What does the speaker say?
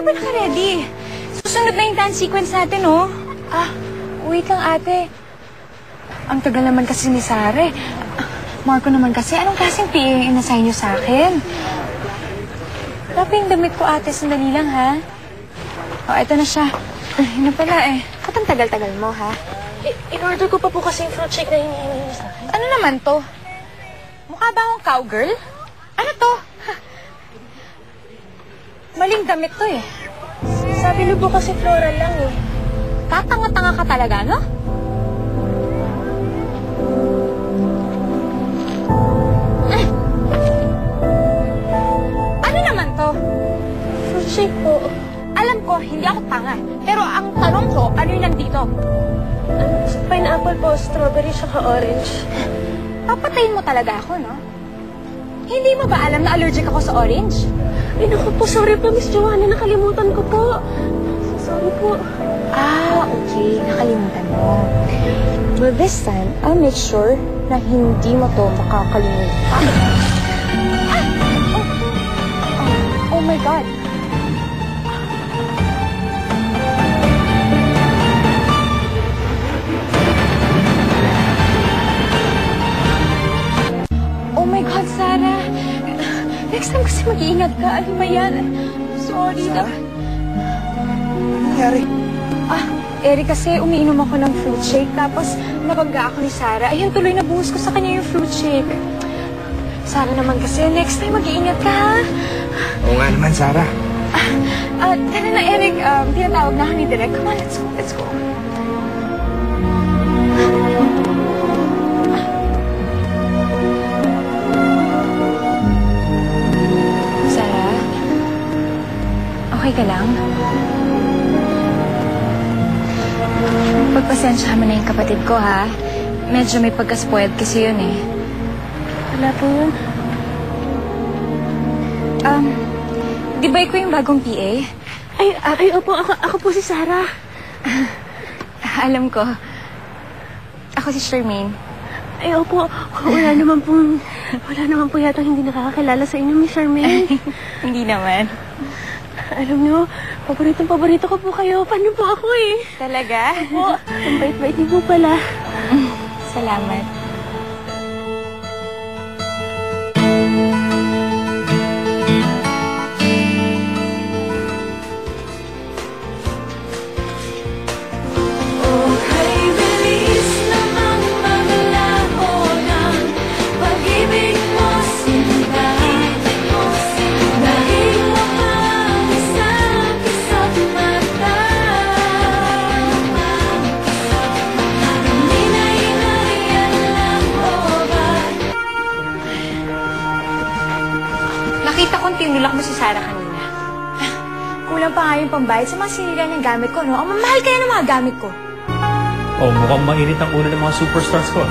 ba naka-ready? Susunod na yung dance sequence natin, oh. Wait lang, ate. Ang tagal naman kasi ni Sara, eh. Marco naman kasi, anong klaseng PA yung inassign niyo sa akin? Grabe yung damit ko, ate. Sandali lang, ha? Eto na siya. Yun na pala, eh. Ba't ang tagal-tagal mo, ha? In-order ko pa po kasi yung fruit shake na hinihingi niyo sa akin. Ano naman to? Mukha ba akong cowgirl? Ano to? Maling damit to, eh. Sabi niyo po kasi floral lang, eh. Tatanga-tanga ka talaga, no? Ano naman to? Fruit shake po. Alam ko, hindi ako tanga. Pero ang tanong ko, ano yung nandito? Pineapple po, strawberry, saka orange. Papatayin mo talaga ako, no? Hindi mo ba alam na allergic ako sa orange? Ay, naku po, sorry po, Miss Joanna. Nakalimutan ko po. Sorry po. Okay. Nakalimutan mo. Well, this time, I'll make sure na hindi mo to makakalimutan. Oh my God. Oh my God, Sarah. Next time kasi mag-iingat ka. Ano ba yan? Sorry na. Ano nangyari? Eric, kasi umiinom ako ng fruit shake, tapos nabangga ako ni Sarah. Ayun, tuloy na buhos ko sa kanya yung fruit shake. Sarah naman kasi, next time mag-iingat ka, ha? Oo nga naman, Sarah. Tara na, Eric. Tinatawag na kami direct. Come on, let's go. Let's go. Sarah? Okay ka lang? Pagpasensya mo na yung kapatid ko, ha? Medyo may pagka-spoiled kasi yun, eh. Wala po yun. Di ba ikaw yung bagong PA? Ay, opo, ako po si Sarah. Alam ko. Ako si Charmaine. Ay, opo, wala naman po yata hindi nakakakilala sa inyo, Miss Charmaine. Hindi naman. Alam niyo, paborito ko po kayo. Paano po ako, eh? Talaga? Po, ang bait-bait niyo po pala. Salamat. Nakita kong tinulak mo si Sarah kanina. Kulang pa nga yung pambayad sa mga sinila niyang gamit ko, no? Ang mamahal kaya ng mga gamit ko. Mukhang mainit ang ulo ng mga superstars ko.